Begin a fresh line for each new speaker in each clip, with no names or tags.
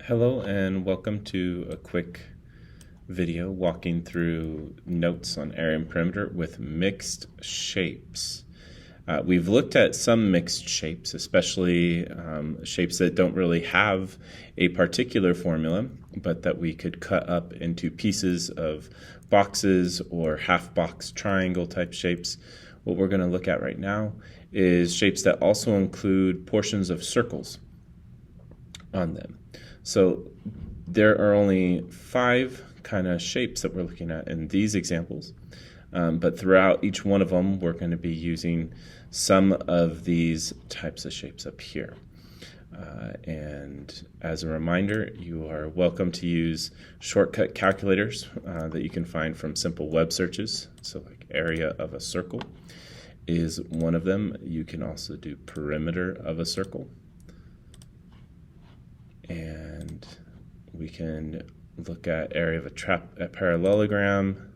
Hello and welcome to a quick video walking through notes on area and perimeter with mixed shapes. We've looked at some mixed shapes, especially shapes that don't really have a particular formula, but that we could cut up into pieces of boxes or half box triangle type shapes. What we're going to look at right now is shapes that also include portions of circles on them. So there are only 5 kind of shapes that we're looking at in these examples, but throughout each one of them we're going to be using some of these types of shapes up here. And as a reminder, you are welcome to use shortcut calculators that you can find from simple web searches. So like area of a circle is one of them. You can also do perimeter of a circle. And we can look at area of a parallelogram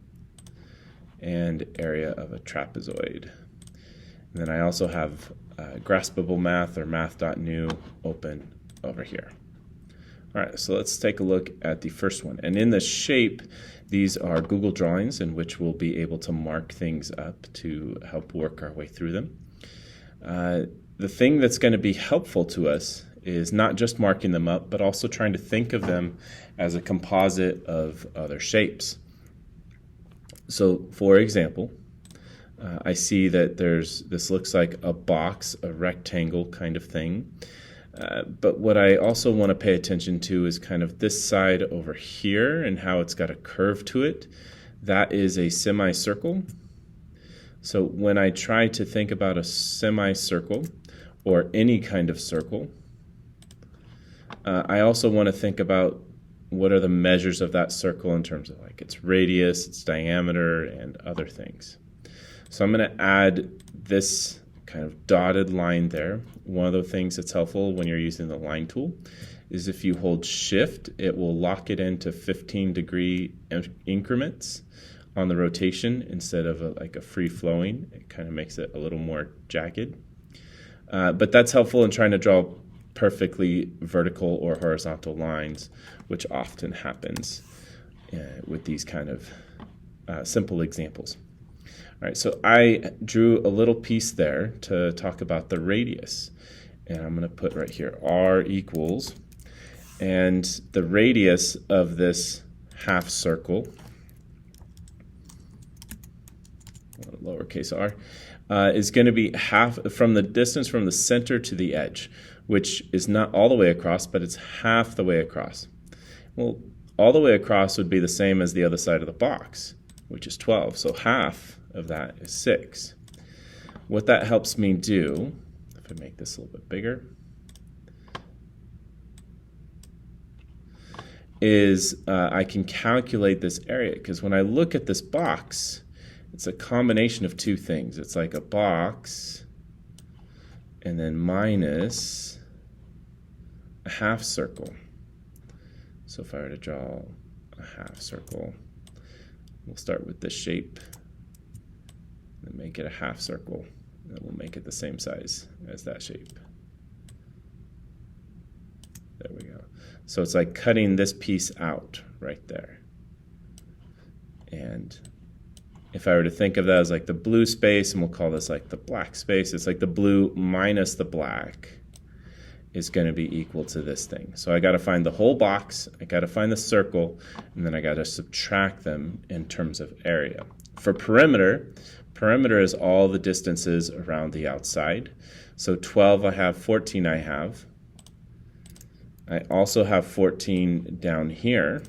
and area of a trapezoid. And then I also have Graspable Math or Math.new open over here. All right, so let's take a look at the first one. And in the shape, these are Google drawings in which we'll be able to mark things up to help work our way through them. The thing that's going to be helpful to us is not just marking them up, but also trying to think of them as a composite of other shapes. So, for example, I see that this looks like a box, a rectangle kind of thing. But what I also want to pay attention to is kind of this side over here and how it's got a curve to it. That is a semicircle. So when I try to think about a semicircle or any kind of circle, I also want to think about what are the measures of that circle in terms of like its radius, its diameter, and other things. So I'm going to add this kind of dotted line there. One of the things that's helpful when you're using the line tool is if you hold shift, it will lock it into 15-degree increments on the rotation instead of like a free flowing. It kind of makes it a little more jagged. But that's helpful in trying to draw perfectly vertical or horizontal lines, which often happens with these kind of simple examples. All right, so I drew a little piece there to talk about the radius. And I'm going to put right here, r equals, and the radius of this half circle, lowercase r, is going to be half from the distance from the center to the edge, which is not all the way across, but it's half the way across. Well, all the way across would be the same as the other side of the box, which is 12. So half of that is 6. What that helps me do, if I make this a little bit bigger, is I can calculate this area, because when I look at this box, it's a combination of 2 things. It's like a box and then minus a half circle. So if I were to draw a half circle, we'll start with this shape and make it a half circle. And we'll make it the same size as that shape. There we go. So it's like cutting this piece out right there. And if I were to think of that as like the blue space, and we'll call this like the black space, it's like the blue minus the black is going to be equal to this thing. So I got to find the whole box, I got to find the circle, and then I got to subtract them in terms of area. For perimeter, perimeter is all the distances around the outside. So 12 I have, 14 I have. I also have 14 down here.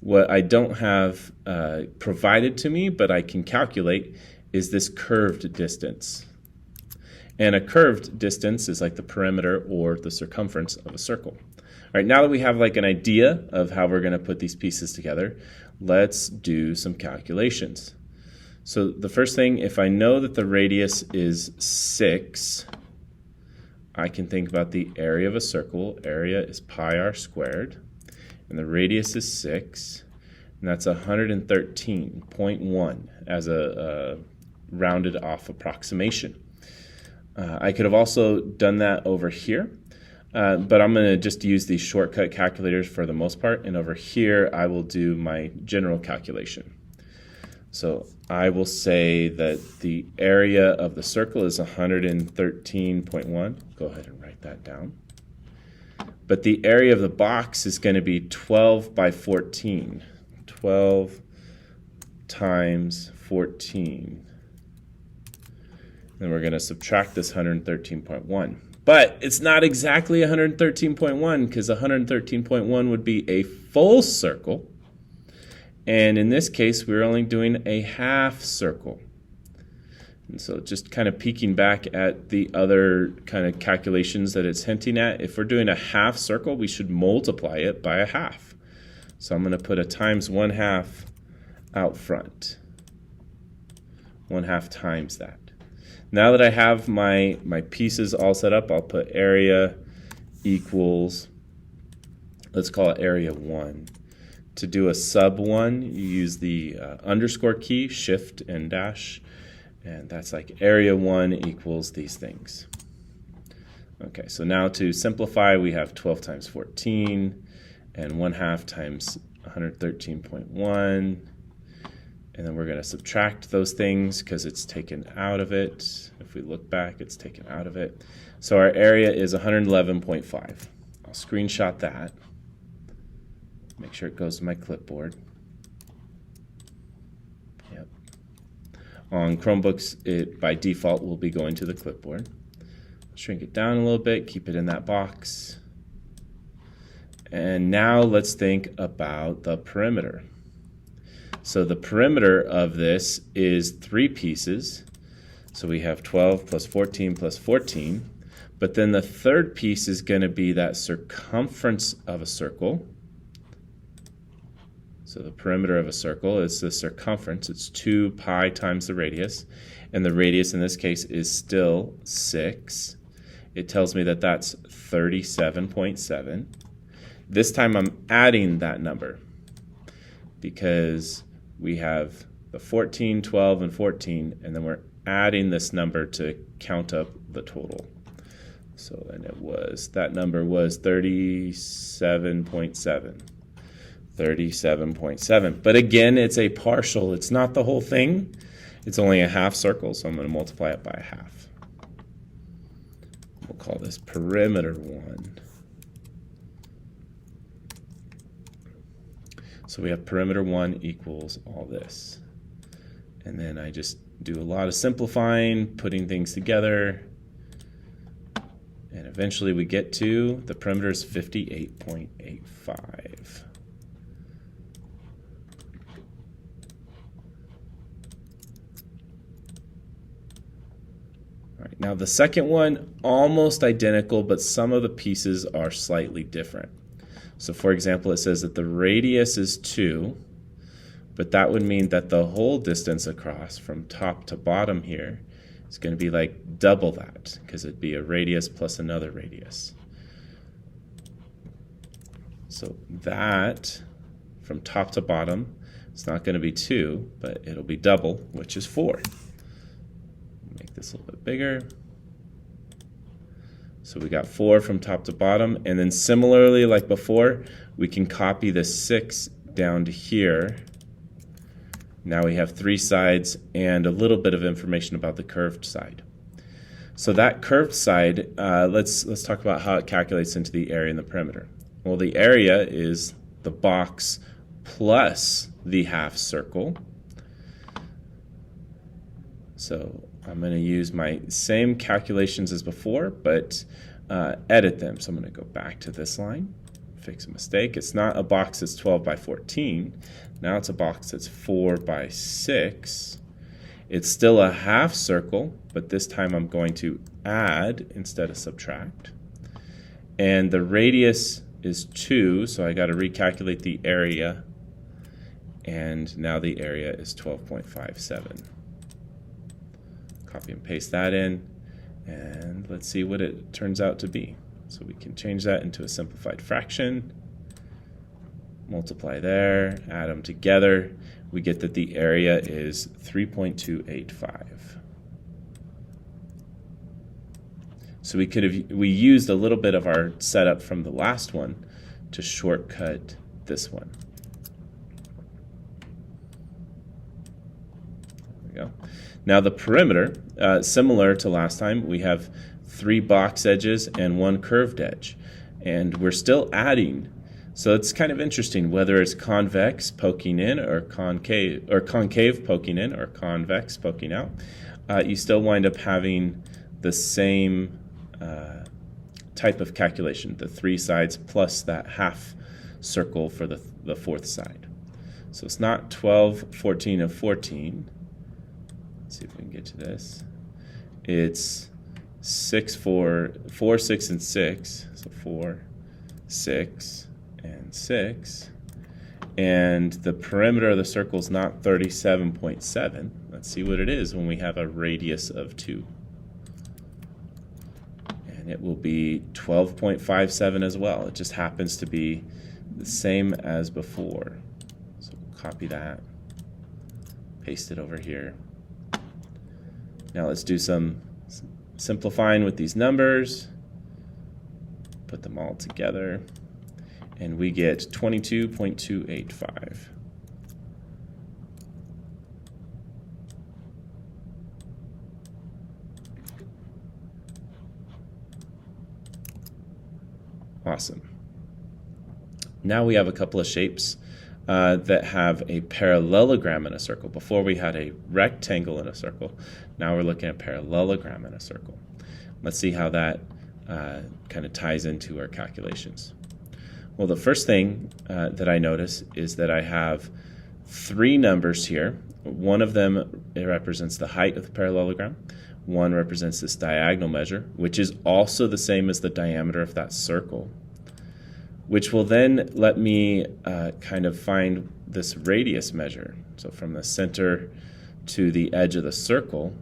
What I don't have provided to me, but I can calculate, is this curved distance. And a curved distance is like the perimeter or the circumference of a circle. All right, now that we have like an idea of how we're going to put these pieces together, let's do some calculations. So the first thing, if I know that the radius is 6, I can think about the area of a circle. Area is pi r squared. And the radius is 6, and that's 113.1 as a rounded off approximation. I could have also done that over here, but I'm going to just use these shortcut calculators for the most part, and over here I will do my general calculation. So I will say that the area of the circle is 113.1. Go ahead and write that down. But the area of the box is going to be 12 by 14. 12 times 14. Then we're going to subtract this 113.1. But it's not exactly 113.1 because 113.1 would be a full circle. And in this case, we're only doing a half circle. And so just kind of peeking back at the other kind of calculations that it's hinting at, if we're doing a half circle, we should multiply it by a half. So I'm going to put a times 1/2 out front. 1/2 times that. Now that I have my pieces all set up, I'll put area equals, let's call it area 1. To do a sub 1, you use the underscore key, shift and dash, and that's like area 1 equals these things. Okay, so now to simplify, we have 12 times 14 and 1/2 times 113.1. And then we're going to subtract those things because it's taken out of it. If we look back, it's taken out of it. So our area is 111.5. I'll screenshot that. Make sure it goes to my clipboard. Yep. On Chromebooks, it by default will be going to the clipboard. Shrink it down a little bit, keep it in that box. And now let's think about the perimeter. So the perimeter of this is 3 pieces. So we have 12 plus 14 plus 14. But then the third piece is going to be that circumference of a circle. So the perimeter of a circle is the circumference. It's 2 pi times the radius. And the radius in this case is still 6. It tells me that that's 37.7. This time I'm adding that number because we have the 14, 12, and 14, and then we're adding this number to count up the total. So then that number was 37.7. 37.7. But again, it's a partial. It's not the whole thing. It's only a half circle, so I'm going to multiply it by a half. We'll call this perimeter 1. So we have perimeter 1 equals all this. And then I just do a lot of simplifying, putting things together. And eventually we get to the perimeter is 58.85. All right, now the second one, almost identical, but some of the pieces are slightly different. So for example, it says that the radius is 2, but that would mean that the whole distance across from top to bottom here is going to be like double that, because it'd be a radius plus another radius. So that, from top to bottom, it's not going to be 2, but it'll be double, which is 4. Make this a little bit bigger. So we got 4 from top to bottom, and then similarly like before, we can copy the 6 down to here. Now we have 3 sides and a little bit of information about the curved side. So that curved side, let's talk about how it calculates into the area and the perimeter. Well, the area is the box plus the half circle. So I'm going to use my same calculations as before, but edit them. So I'm going to go back to this line, fix a mistake. It's not a box that's 12 by 14. Now it's a box that's 4 by 6. It's still a half circle, but this time I'm going to add instead of subtract. And the radius is 2, so I got to recalculate the area. And now the area is 12.57. Copy and paste that in, and let's see what it turns out to be. So we can change that into a simplified fraction, multiply there, add them together. We get that the area is 3.285. So we used a little bit of our setup from the last one to shortcut this one. There we go. Now the perimeter, similar to last time, we have 3 box edges and 1 curved edge. And we're still adding. So it's kind of interesting whether it's convex poking in or concave poking in or convex poking out. You still wind up having the same type of calculation, the 3 sides plus that half circle for the 4th side. So it's not 12, 14, and 14. Let's see if we can get to this. It's 6, 4, 6, and 6. So 4, 6, and 6. And the perimeter of the circle is not 37.7. Let's see what it is when we have a radius of 2. And it will be 12.57 as well. It just happens to be the same as before. So we'll copy that, paste it over here. Now let's do some simplifying with these numbers. Put them all together. And we get 22.285. Awesome. Now we have a couple of shapes that have a parallelogram in a circle. Before we had a rectangle in a circle. Now we're looking at parallelogram in a circle. Let's see how that kind of ties into our calculations. Well, the first thing that I notice is that I have 3 numbers here. One of them, it represents the height of the parallelogram. One represents this diagonal measure, which is also the same as the diameter of that circle, which will then let me kind of find this radius measure. So from the center to the edge of the circle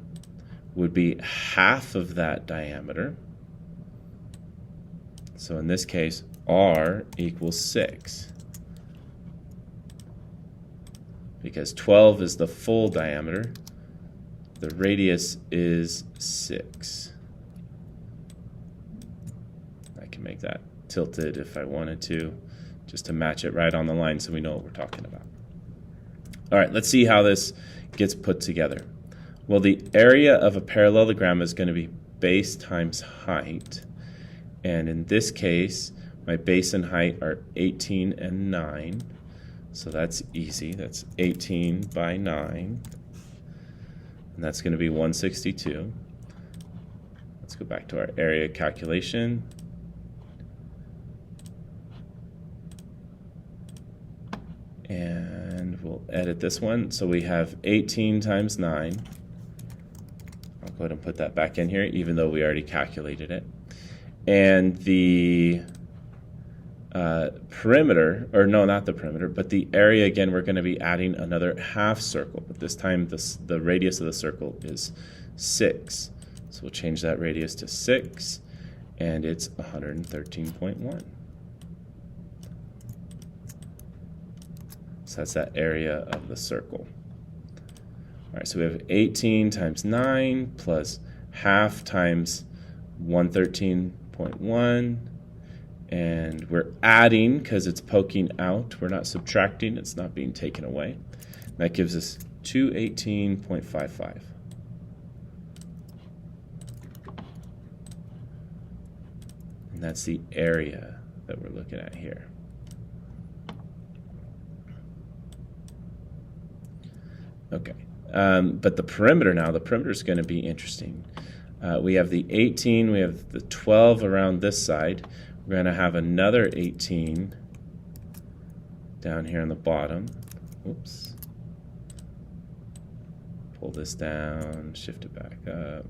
would be half of that diameter. So in this case, R equals 6. Because 12 is the full diameter, the radius is 6. I can make that tilted if I wanted to, just to match it right on the line so we know what we're talking about. All right, let's see how this gets put together. Well, the area of a parallelogram is going to be base times height. And in this case, my base and height are 18 and 9. So that's easy. That's 18 by 9. And that's going to be 162. Let's go back to our area calculation. And we'll edit this one. So we have 18 times 9. I'll go ahead and put that back in here, even though we already calculated it. And the perimeter, or no, not the perimeter, but the area, again, we're going to be adding another half circle. But this time, the radius of the circle is 6. So we'll change that radius to 6, and it's 113.1. So that's that area of the circle. All right, so we have 18 times 9 plus half times 113.1. And we're adding because it's poking out. We're not subtracting. It's not being taken away. That gives us 218.55. And that's the area that we're looking at here. Okay. But the perimeter now, the perimeter is going to be interesting. We have the 18, we have the 12 around this side. We're going to have another 18 down here on the bottom. Oops. Pull this down, shift it back up.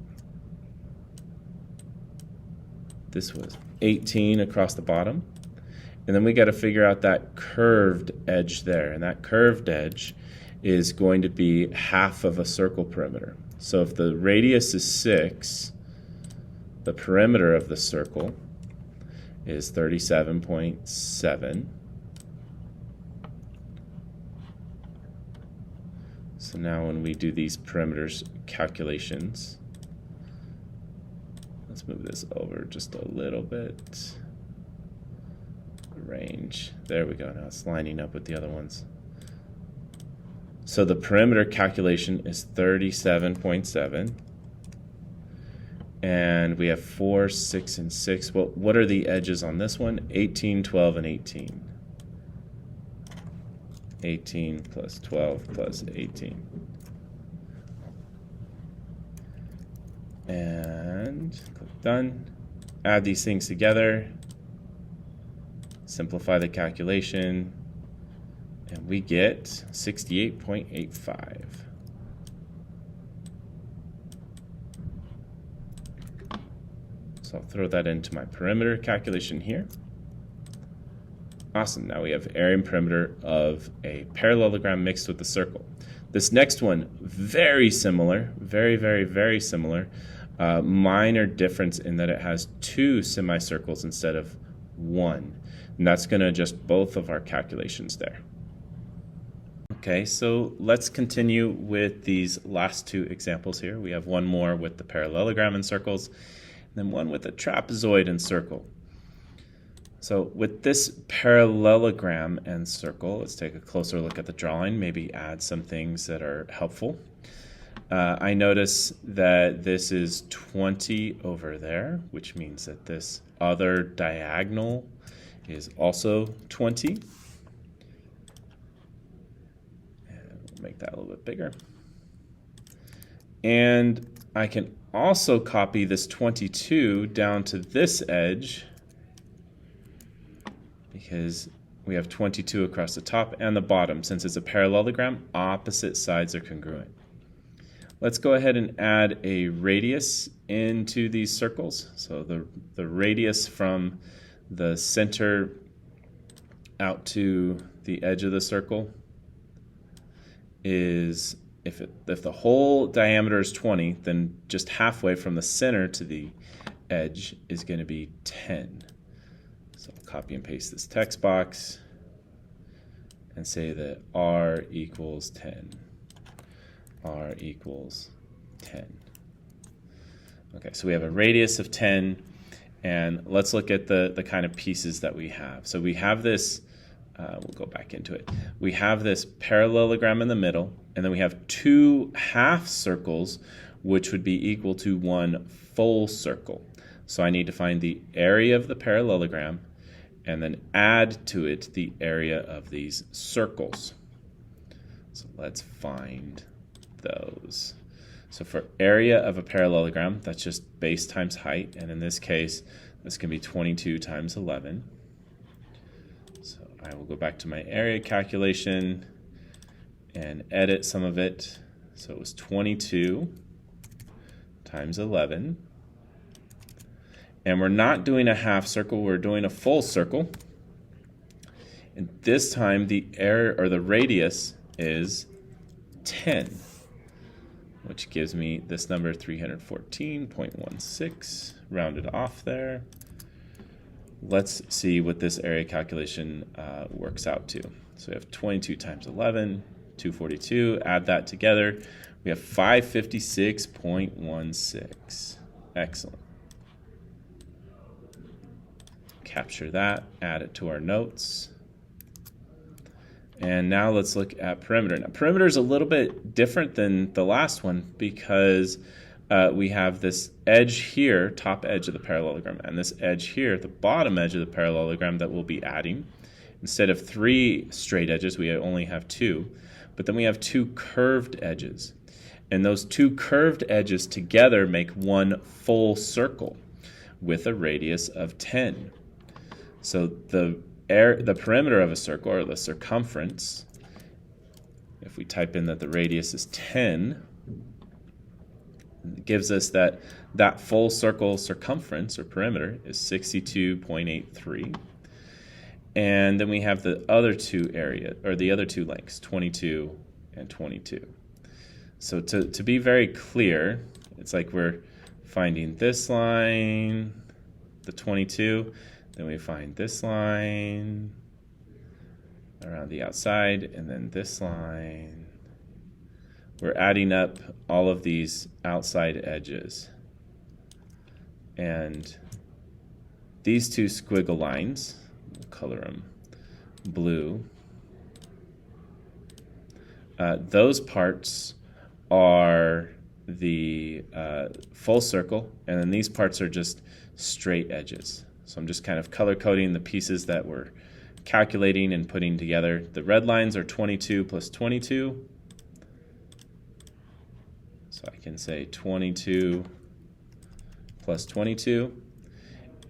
This was 18 across the bottom. And then we got to figure out that curved edge there. And that curved edge is going to be half of a circle perimeter. So if the radius is 6, the perimeter of the circle is 37.7. So now when we do these perimeters calculations, let's Let's move this over just a little bit. Range. There we go. Now it's lining up with the other ones. So the perimeter calculation is 37.7. And we have 4, 6, and 6. Well, what are the edges on this one? 18, 12, and 18. 18 plus 12 plus 18. And click done. Add these things together. Simplify the calculation. And we get 68.85. So I'll throw that into my perimeter calculation here. Awesome, now we have area and perimeter of a parallelogram mixed with a circle. This next one, very similar, very similar. Minor difference in that it has 2 semicircles instead of 1. And that's going to adjust both of our calculations there. Okay, so let's continue with these last 2 examples here. We have one more with the parallelogram and circles, and then one with a trapezoid and circle. So with this parallelogram and circle, let's take a closer look at the drawing, maybe add some things that are helpful. I notice that this is 20 over there, which means that this other diagonal is also 20. And we'll make that a little bit bigger. And I can also copy this 22 down to this edge, because we have 22 across the top and the bottom. Since it's a parallelogram, opposite sides are congruent. Let's go ahead and add a radius into these circles. So the radius from the center out to the edge of the circle is, if the whole diameter is 20, then just halfway from the center to the edge is going to be 10. So I'll copy and paste this text box and say that r equals 10. R equals 10. Okay, so we have a radius of 10, and let's look at the kind of pieces that we have. So we have this, we'll go back into it. We have this parallelogram in the middle, and then we have 2 half circles, which would be equal to 1 full circle. So I need to find the area of the parallelogram and then add to it the area of these circles. So let's find those. So for area of a parallelogram, that's just base times height, and in this case, this can be 22 times 11. So I will go back to my area calculation and edit some of it. So it was 22 times 11. And we're not doing a half circle, we're doing a full circle. And this time the area, or the radius, is 10, which gives me this number 314.16, rounded off there. Let's see what this area calculation works out to. So we have 22 times 11, 242, add that together. We have 556.16. Excellent. Capture that, add it to our notes. And now let's look at perimeter. Now, perimeter is a little bit different than the last one because we have this edge here, top edge of the parallelogram, and this edge here, the bottom edge of the parallelogram that we'll be adding. Instead of 3 straight edges, we only have 2. But then we have 2 curved edges. And those 2 curved edges together make 1 full circle with a radius of 10. So the perimeter of a circle, or the circumference, if we type in that the radius is 10, it gives us that full circle circumference, or perimeter, is 62.83. And then we have the other 2 the other 2 lengths, 22 and 22. So to be very clear, it's like we're finding this line, the 22, then we find this line around the outside, and then this line. We're adding up all of these outside edges. And these two squiggle lines, we'll color them blue. Those parts are the full circle, and then these parts are just straight edges. So I'm just kind of color coding the pieces that we're calculating and putting together. The red lines are 22 plus 22. So I can say 22 plus 22.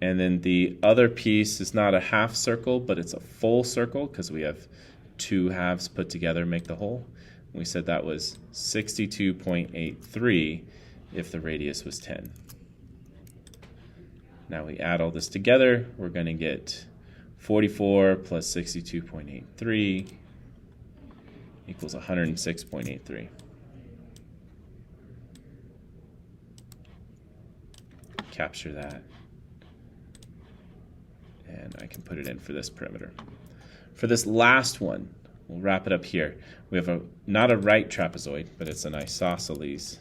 And then the other piece is not a half circle, but it's a full circle because we have two halves put together make the whole. We said that was 62.83 if the radius was 10. Now we add all this together, we're going to get 44 plus 62.83 equals 106.83. Capture that, and I can put it in for this perimeter. For this last one, we'll wrap it up here. We have not a right trapezoid, but it's an isosceles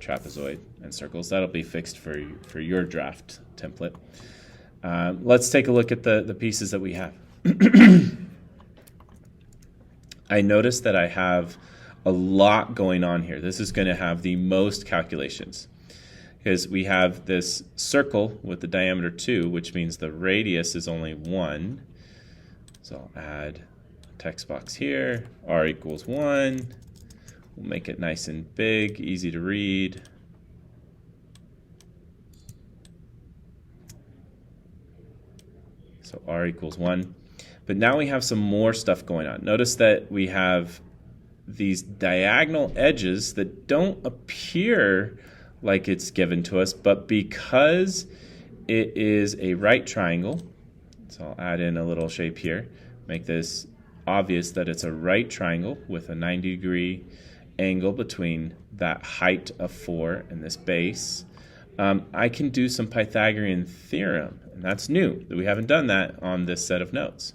trapezoid and circles. That'll be fixed for your draft template. Let's take a look at the pieces that we have. I noticed that I have a lot going on here. This is going to have the most calculations because we have this circle with the diameter 2, which means the radius is only 1. So I'll add a text box here, r equals 1. We'll make it nice and big, easy to read. So r equals 1. But now we have some more stuff going on. Notice that we have these diagonal edges that don't appear like it's given to us, but because it is a right triangle, so I'll add in a little shape here, make this obvious that it's a right triangle with a 90-degree angle between that height of 4 and this base. I can do some Pythagorean theorem, and that's new. We haven't done that on this set of notes.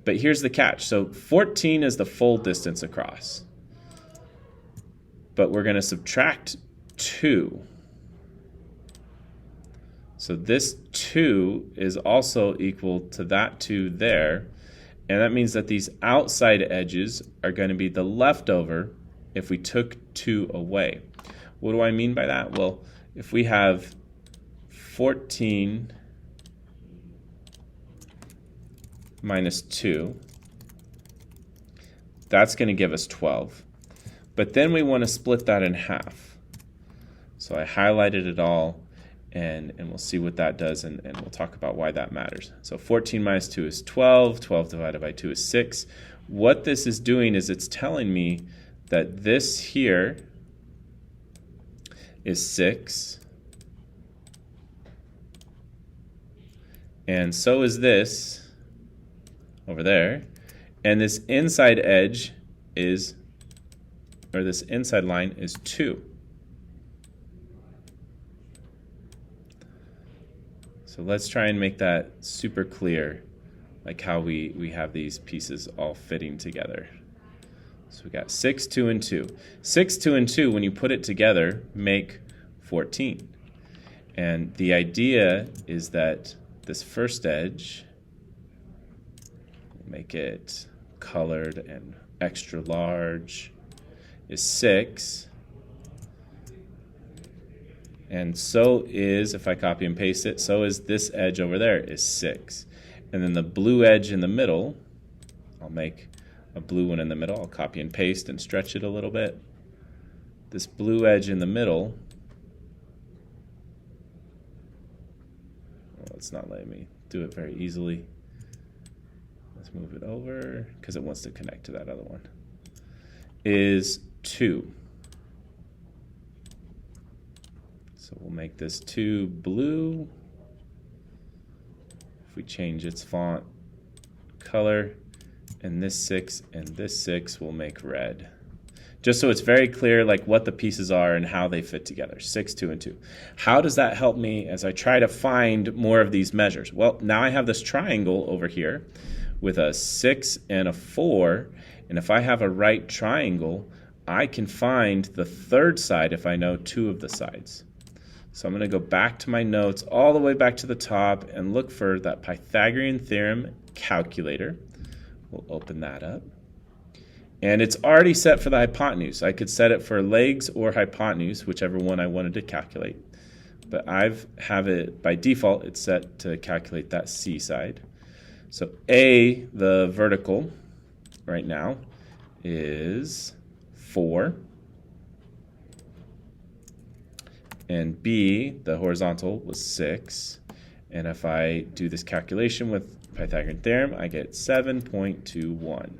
But here's the catch. So 14 is the full distance across. But we're going to subtract 2. So this 2 is also equal to that 2 there. And that means that these outside edges are going to be the leftover if we took 2 away. What do I mean by that? Well, if we have 14 minus 2, that's going to give us 12. But then we want to split that in half. So I highlighted it all, and we'll see what that does, and we'll talk about why that matters. So 14 minus 2 is 12. 12 divided by 2 is 6. What this is doing is it's telling me that this here is 6, and so is this over there, and this inside edge is, or this inside line is 2. So let's try and make that super clear, like how we have these pieces all fitting together. So we got 6, 2, and 2. 6, 2, and 2, when you put it together, make 14. And the idea is that this first edge, make it colored and extra large, is 6. And so is, if I copy and paste it, so is this edge over there is 6. And then the blue edge in the middle, I'll make a blue one in the middle. I'll copy and paste and stretch it a little bit. This blue edge in the middle, well, it's not letting me do it very easily. Let's move it over because it wants to connect to that other one, is 2. So we'll make this 2 blue. If we change its font color, and this 6 and this 6 will make red. Just so it's very clear like what the pieces are and how they fit together, 6, 2, and 2. How does that help me as I try to find more of these measures? Well, now I have this triangle over here with a 6 and a 4, and if I have a right triangle, I can find the third side if I know 2 of the sides. So I'm going to go back to my notes, all the way back to the top, and look for that Pythagorean theorem calculator. We'll open that up. And it's already set for the hypotenuse. I could set it for legs or hypotenuse, whichever one I wanted to calculate. But I have it, by default, it's set to calculate that C side. So A, the vertical, right now, is 4. And B, the horizontal, was 6. And if I do this calculation with Pythagorean theorem, I get 7.21.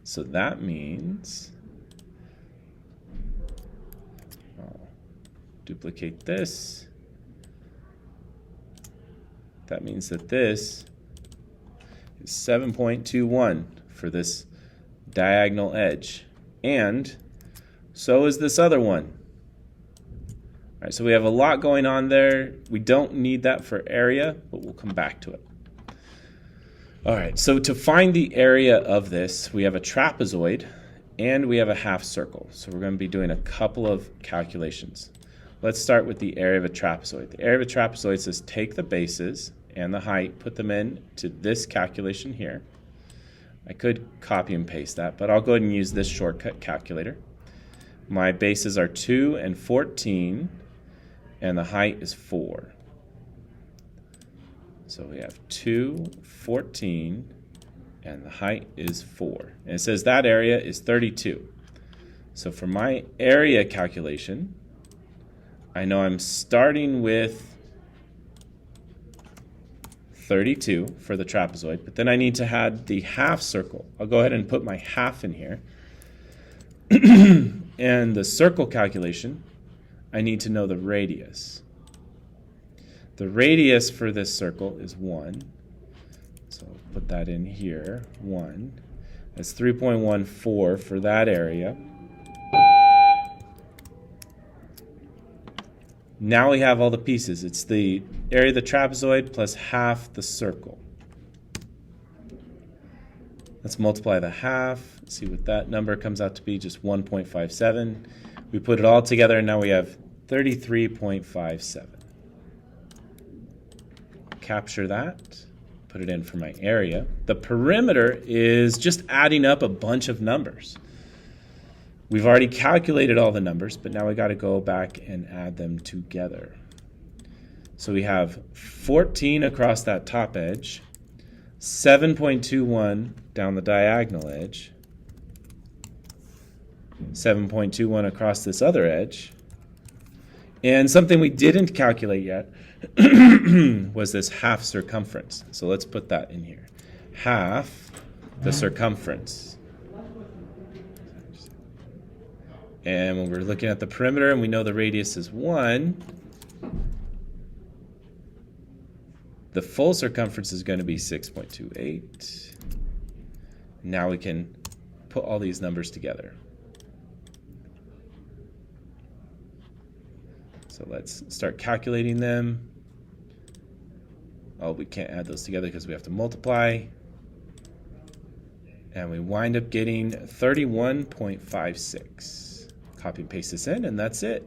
So that means, I'll duplicate this. That means that this is 7.21 for this diagonal edge. And so is this other one. All right, so we have a lot going on there. We don't need that for area, but we'll come back to it. All right, so to find the area of this, we have a trapezoid and we have a half circle. So we're going to be doing a couple of calculations. Let's start with the area of a trapezoid. The area of a trapezoid says take the bases and the height, put them into this calculation here. I could copy and paste that, but I'll go ahead and use this shortcut calculator. My bases are 2 and 14, and the height is 4. So we have 2, 14, and the height is 4. And it says that area is 32. So for my area calculation, I know I'm starting with 32 for the trapezoid, but then I need to add the half circle. I'll go ahead and put my half in here. And the circle calculation, I need to know the radius. The radius for this circle is 1. So I'll put that in here, 1. That's 3.14 for that area. Now we have all the pieces. It's the area of the trapezoid plus half the circle. Let's multiply the half, see what that number comes out to be, just 1.57. We put it all together and now we have 33.57. Capture that, put it in for my area. The perimeter is just adding up a bunch of numbers. We've already calculated all the numbers, but now we got to go back and add them together. So we have 14 across that top edge, 7.21 down the diagonal edge, 7.21 across this other edge, and something we didn't calculate yet was this half circumference. So let's put that in here. Half the circumference. And when we're looking at the perimeter and we know the radius is 1, the full circumference is going to be 6.28. Now we can put all these numbers together. So let's start calculating them. Oh, we can't add those together because we have to multiply. And we wind up getting 31.56. Copy and paste this in, and that's it.